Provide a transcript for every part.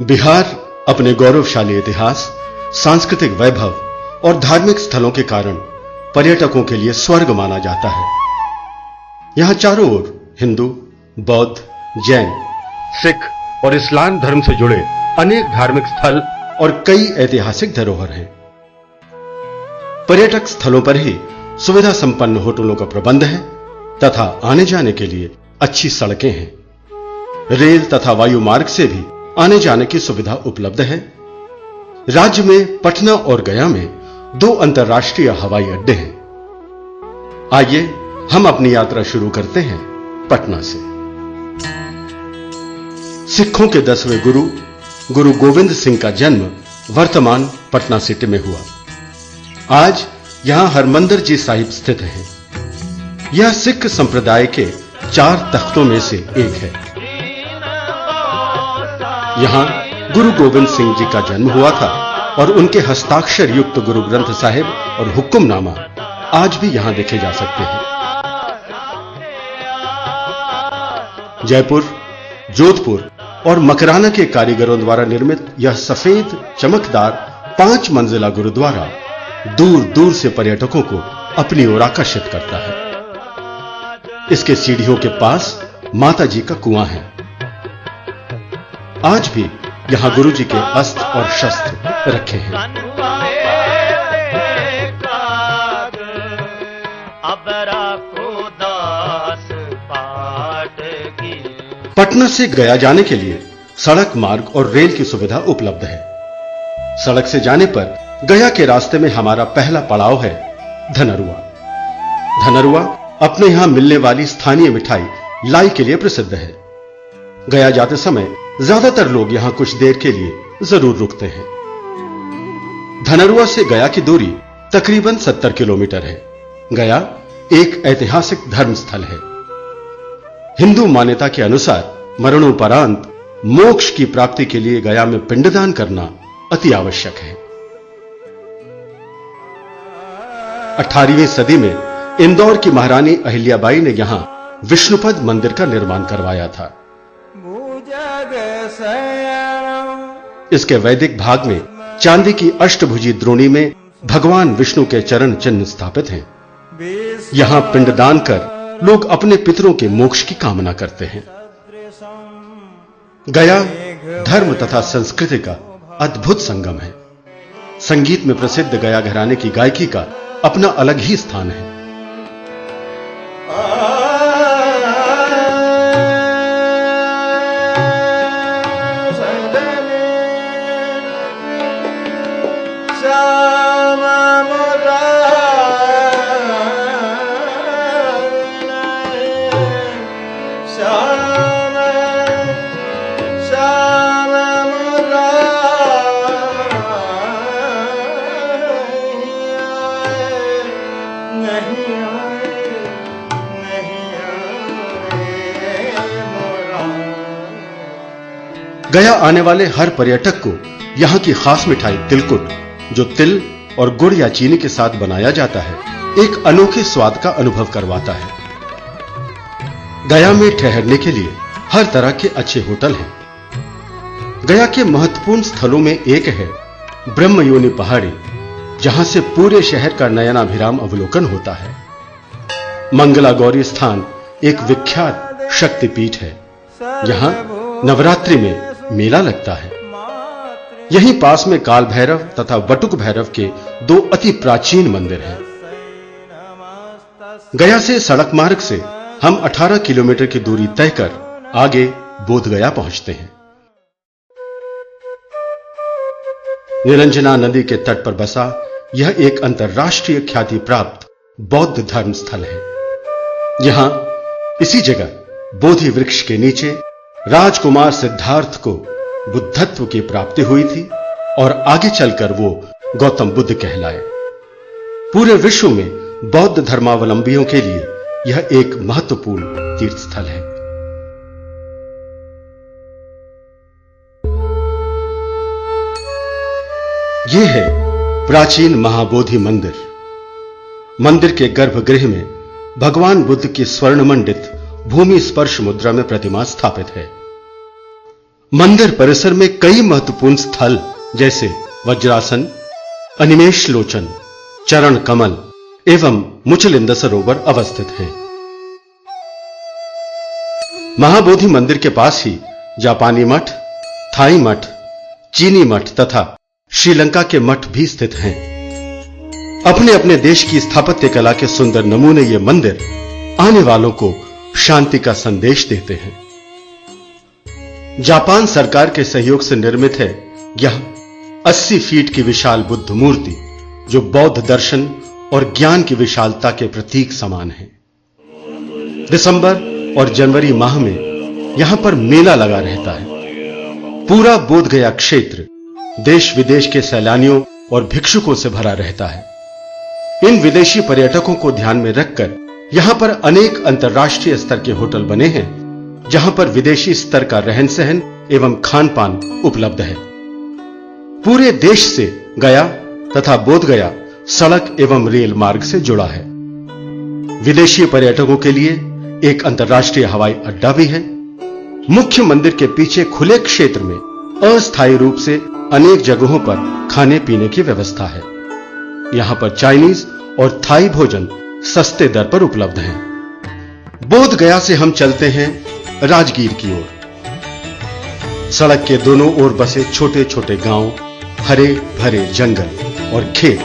बिहार अपने गौरवशाली इतिहास, सांस्कृतिक वैभव और धार्मिक स्थलों के कारण पर्यटकों के लिए स्वर्ग माना जाता है। यहां चारों ओर हिंदू, बौद्ध, जैन, सिख और इस्लाम धर्म से जुड़े अनेक धार्मिक स्थल और कई ऐतिहासिक धरोहर हैं। पर्यटक स्थलों पर ही सुविधा संपन्न होटलों का प्रबंध है तथा आने जाने के लिए अच्छी सड़कें हैं। रेल तथा वायु मार्ग से भी आने जाने की सुविधा उपलब्ध है। राज्य में पटना और गया में 2 अंतर्राष्ट्रीय हवाई अड्डे हैं। आइए हम अपनी यात्रा शुरू करते हैं पटना से। सिखों के 10वें गुरु गोविंद सिंह का जन्म वर्तमान पटना सिटी में हुआ। आज यहां हरमंदिर जी साहिब स्थित है। यह सिख संप्रदाय के 4 तख्तों में से एक है। यहां गुरु गोविंद सिंह जी का जन्म हुआ था और उनके हस्ताक्षर युक्त गुरु ग्रंथ साहिब और हुक्मनामा आज भी यहां देखे जा सकते हैं। जयपुर, जोधपुर और मकराना के कारीगरों द्वारा निर्मित यह सफेद चमकदार 5 मंजिला गुरुद्वारा दूर दूर से पर्यटकों को अपनी ओर आकर्षित करता है। इसके सीढ़ियों के पास माता जी का कुआं है। आज भी यहां गुरु जी के अस्त्र और शस्त्र रखे हैं। पटना से गया जाने के लिए सड़क मार्ग और रेल की सुविधा उपलब्ध है। सड़क से जाने पर गया के रास्ते में हमारा पहला पड़ाव है धनरुआ। धनरुआ अपने यहां मिलने वाली स्थानीय मिठाई लाई के लिए प्रसिद्ध है। गया जाते समय ज्यादातर लोग यहां कुछ देर के लिए जरूर रुकते हैं। धनरुआ से गया की दूरी तकरीबन 70 किलोमीटर है। गया एक ऐतिहासिक धर्म स्थल है। हिंदू मान्यता के अनुसार मरणोपरांत मोक्ष की प्राप्ति के लिए गया में पिंडदान करना अति आवश्यक है। 18वीं सदी में इंदौर की महारानी अहिल्याबाई ने यहां विष्णुपद मंदिर का निर्माण करवाया था। इसके वैदिक भाग में चांदी की अष्टभुजी द्रोणी में भगवान विष्णु के चरण चिन्ह स्थापित हैं। यहां पिंडदान कर लोग अपने पितरों के मोक्ष की कामना करते हैं। गया धर्म तथा संस्कृति का अद्भुत संगम है। संगीत में प्रसिद्ध गया घराने की गायकी का अपना अलग ही स्थान है। गया आने वाले हर पर्यटक को यहां की खास मिठाई तिलकुट, जो तिल और गुड़ या चीनी के साथ बनाया जाता है, एक अनोखे स्वाद का अनुभव करवाता है। गया में ठहरने के लिए हर तरह के अच्छे होटल हैं। गया के महत्वपूर्ण स्थलों में एक है ब्रह्मयोनि पहाड़ी, जहां से पूरे शहर का नयनाभिराम अवलोकन होता है। मंगला गौरी स्थान एक विख्यात शक्तिपीठ है। यहां नवरात्रि में मेला लगता है। यहीं पास में काल भैरव तथा वटुक भैरव के 2 अति प्राचीन मंदिर हैं। गया से सड़क मार्ग से हम 18 किलोमीटर की दूरी तय कर आगे बोध गया पहुंचते हैं। निरंजना नदी के तट पर बसा यह एक अंतर्राष्ट्रीय ख्याति प्राप्त बौद्ध धर्म स्थल है। यहां इसी जगह बोधि वृक्ष के नीचे राजकुमार सिद्धार्थ को बुद्धत्व की प्राप्ति हुई थी और आगे चलकर वो गौतम बुद्ध कहलाए। पूरे विश्व में बौद्ध धर्मावलंबियों के लिए यह एक महत्वपूर्ण तीर्थ स्थल है। यह है प्राचीन महाबोधि मंदिर। मंदिर के गर्भगृह में भगवान बुद्ध की स्वर्णमंडित भूमि स्पर्श मुद्रा में प्रतिमा स्थापित है। मंदिर परिसर में कई महत्वपूर्ण स्थल जैसे वज्रासन, अनिमेष लोचन, चरण कमल एवं मुचलिंद सरोवर अवस्थित हैं। महाबोधि मंदिर के पास ही जापानी मठ, थाई मठ, चीनी मठ तथा श्रीलंका के मठ भी स्थित हैं। अपने अपने देश की स्थापत्य कला के सुंदर नमूने ये मंदिर आने वालों को शांति का संदेश देते हैं। जापान सरकार के सहयोग से निर्मित है यह 80 फीट की विशाल बुद्ध मूर्ति, जो बौद्ध दर्शन और ज्ञान की विशालता के प्रतीक समान है। दिसंबर और जनवरी माह में यहां पर मेला लगा रहता है। पूरा बोध गया क्षेत्र देश विदेश के सैलानियों और भिक्षुकों से भरा रहता है। इन विदेशी पर्यटकों को ध्यान में रखकर यहां पर अनेक अंतर्राष्ट्रीय स्तर के होटल बने हैं, जहां पर विदेशी स्तर का रहन सहन एवं खान पान उपलब्ध है। पूरे देश से गया तथा बोध गया सड़क एवं रेल मार्ग से जुड़ा है। विदेशी पर्यटकों के लिए एक अंतर्राष्ट्रीय हवाई अड्डा भी है। मुख्य मंदिर के पीछे खुले क्षेत्र में अस्थायी रूप से अनेक जगहों पर खाने पीने की व्यवस्था है। यहां पर चाइनीज और थाई भोजन सस्ते दर पर उपलब्ध है। बोध गया से हम चलते हैं राजगीर की ओर। सड़क के दोनों ओर बसे छोटे छोटे गांव, हरे भरे जंगल और खेत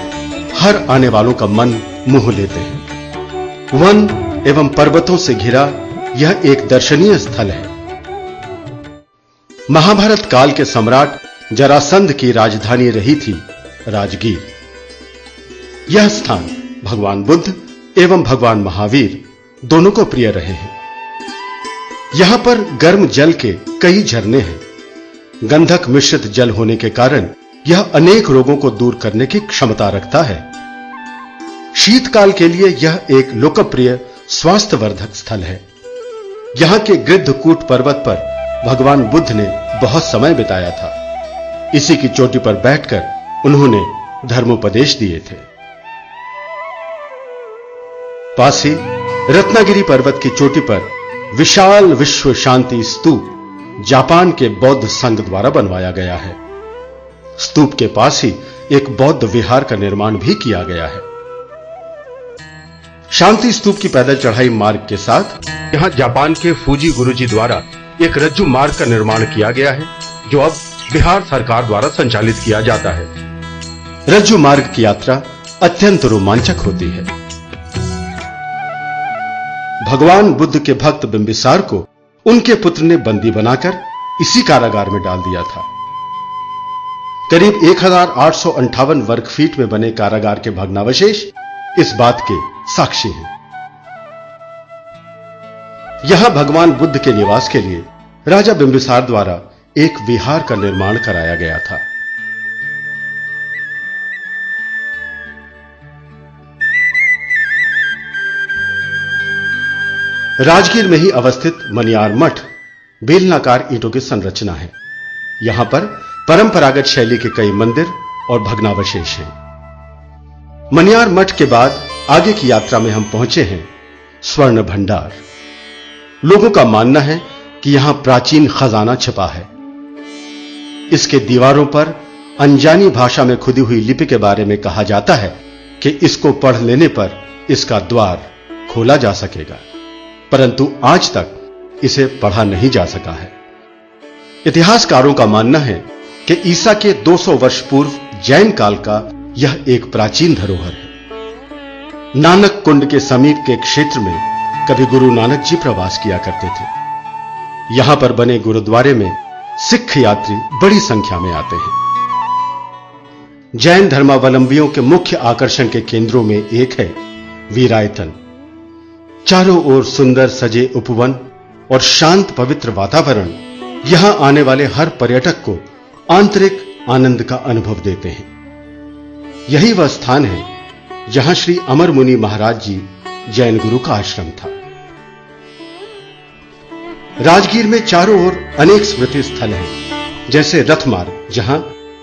हर आने वालों का मन मोह लेते हैं। वन एवं पर्वतों से घिरा यह एक दर्शनीय स्थल है। महाभारत काल के सम्राट जरासंध की राजधानी रही थी राजगीर। यह स्थान भगवान बुद्ध एवं भगवान महावीर दोनों को प्रिय रहे हैं। यहां पर गर्म जल के कई झरने हैं। गंधक मिश्रित जल होने के कारण यह अनेक रोगों को दूर करने की क्षमता रखता है। शीतकाल के लिए यह एक लोकप्रिय स्वास्थ्यवर्धक स्थल है। यहां के गिद्धकूट पर्वत पर भगवान बुद्ध ने बहुत समय बिताया था। इसी की चोटी पर बैठकर उन्होंने धर्मोपदेश दिए थे। पास ही रत्नागिरी पर्वत की चोटी पर विशाल विश्व शांति स्तूप जापान के बौद्ध संघ द्वारा बनवाया गया है। स्तूप के पास ही एक बौद्ध विहार का निर्माण भी किया गया है। शांति स्तूप की पैदल चढ़ाई मार्ग के साथ यहां जापान के फूजी गुरुजी द्वारा एक रज्जु मार्ग का निर्माण किया गया है, जो अब बिहार सरकार द्वारा संचालित किया जाता है। रज्जु मार्ग की यात्रा अत्यंत रोमांचक होती है। भगवान बुद्ध के भक्त बिंबिसार को उनके पुत्र ने बंदी बनाकर इसी कारागार में डाल दिया था। करीब 1858 वर्ग फीट में बने कारागार के भग्नावशेष इस बात के साक्षी हैं। यहां भगवान बुद्ध के निवास के लिए राजा बिंबिसार द्वारा एक विहार का निर्माण कराया गया था। राजगीर में ही अवस्थित मनियार मठ बेलनाकार ईंटों की संरचना है। यहां पर परंपरागत शैली के कई मंदिर और भग्नावशेष हैं। मनियार मठ के बाद आगे की यात्रा में हम पहुंचे हैं स्वर्ण भंडार। लोगों का मानना है कि यहां प्राचीन खजाना छिपा है। इसके दीवारों पर अनजानी भाषा में खुदी हुई लिपि के बारे में कहा जाता है कि इसको पढ़ लेने पर इसका द्वार खोला जा सकेगा, परंतु आज तक इसे पढ़ा नहीं जा सका है। इतिहासकारों का मानना है कि ईसा के 200 वर्ष पूर्व जैन काल का यह एक प्राचीन धरोहर है। नानक कुंड के समीप के क्षेत्र में कभी गुरु नानक जी प्रवास किया करते थे। यहां पर बने गुरुद्वारे में सिख यात्री बड़ी संख्या में आते हैं। जैन धर्मावलंबियों के मुख्य आकर्षण के केंद्रों में एक है वीरायतन। चारों ओर सुंदर सजे उपवन और शांत पवित्र वातावरण यहां आने वाले हर पर्यटक को आंतरिक आनंद का अनुभव देते हैं। यही वह स्थान है जहां श्री अमर मुनि महाराज जी जैन गुरु का आश्रम था। राजगीर में चारों ओर अनेक स्मृति स्थल हैं, जैसे रथ मार्ग, जहां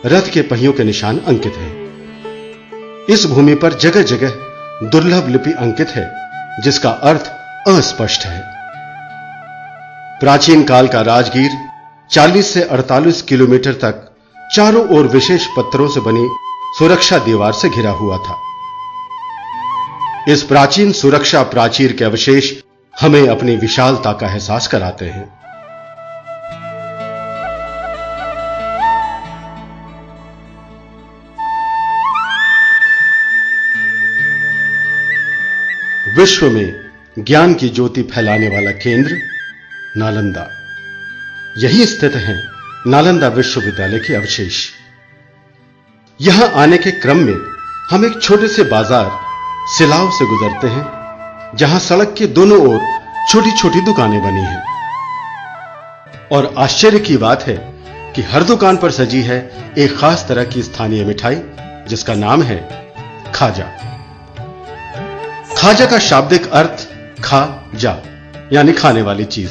रथ के पहियों के निशान अंकित हैं। इस भूमि पर जगह जगह दुर्लभ लिपि अंकित है, जिसका अर्थ अस्पष्ट है। प्राचीन काल का राजगीर 40 से 48 किलोमीटर तक चारों ओर विशेष पत्थरों से बनी सुरक्षा दीवार से घिरा हुआ था। इस प्राचीन सुरक्षा प्राचीर के अवशेष हमें अपनी विशालता का एहसास कराते हैं। विश्व में ज्ञान की ज्योति फैलाने वाला केंद्र नालंदा, यही स्थित है नालंदा विश्वविद्यालय के अवशेष। यहां आने के क्रम में हम एक छोटे से बाजार सिलाव से गुजरते हैं, जहां सड़क के दोनों ओर छोटी छोटी दुकानें बनी हैं। और आश्चर्य की बात है कि हर दुकान पर सजी है एक खास तरह की स्थानीय मिठाई, जिसका नाम है खाजा। खाजा का शाब्दिक अर्थ खा जा, यानी खाने वाली चीज,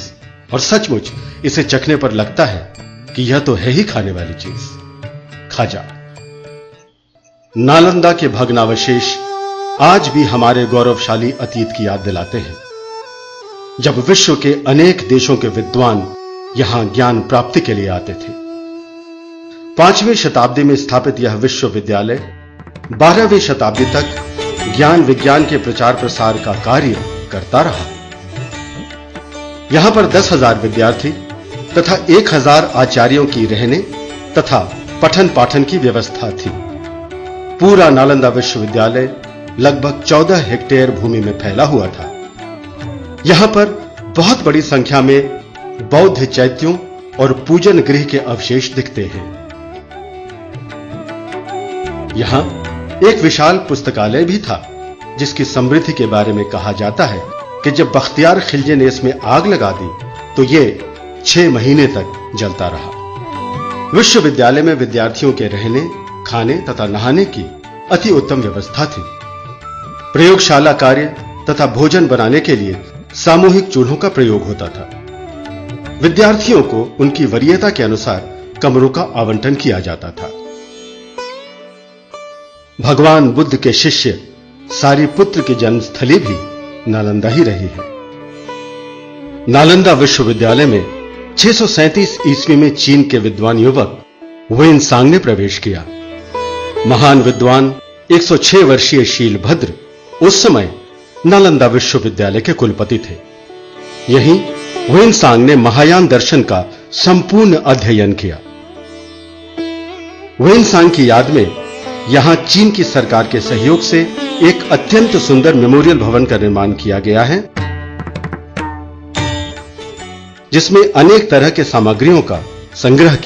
और सचमुच इसे चखने पर लगता है कि यह तो है ही खाने वाली चीज, खाजा। नालंदा के भग्नावशेष आज भी हमारे गौरवशाली अतीत की याद दिलाते हैं, जब विश्व के अनेक देशों के विद्वान यहां ज्ञान प्राप्ति के लिए आते थे। 5वीं शताब्दी में स्थापित यह विश्वविद्यालय 12वीं शताब्दी तक ज्ञान विज्ञान के प्रचार प्रसार का कार्य करता रहा। यहां पर 10,000 विद्यार्थी तथा 1,000 आचार्यों की रहने तथा पठन पाठन की व्यवस्था थी। पूरा नालंदा विश्वविद्यालय लगभग 14 हेक्टेयर भूमि में फैला हुआ था। यहां पर बहुत बड़ी संख्या में बौद्ध चैत्यों और पूजन गृह के अवशेष दिखते हैं। यहां एक विशाल पुस्तकालय भी था, जिसकी समृद्धि के बारे में कहा जाता है कि जब बख्तियार खिलजी ने इसमें आग लगा दी तो यह 6 महीने तक जलता रहा। विश्वविद्यालय में विद्यार्थियों के रहने, खाने तथा नहाने की अति उत्तम व्यवस्था थी। प्रयोगशाला कार्य तथा भोजन बनाने के लिए सामूहिक चूल्हों का प्रयोग होता था। विद्यार्थियों को उनकी वरीयता के अनुसार कमरों का आवंटन किया जाता था। भगवान बुद्ध के शिष्य सारिपुत्र की जन्मस्थली भी नालंदा ही रही है। नालंदा विश्वविद्यालय में 637 ईस्वी में चीन के विद्वान युवक वेनसांग ने प्रवेश किया। महान विद्वान 106 वर्षीय शीलभद्र उस समय नालंदा विश्वविद्यालय के कुलपति थे। यहीं वेनसांग ने महायान दर्शन का संपूर्ण अध्ययन किया। वेनसांग की याद में यहां चीन की सरकार के सहयोग से एक अत्यंत सुंदर मेमोरियल भवन का निर्माण किया गया है, जिसमें अनेक तरह के सामग्रियों का संग्रह किया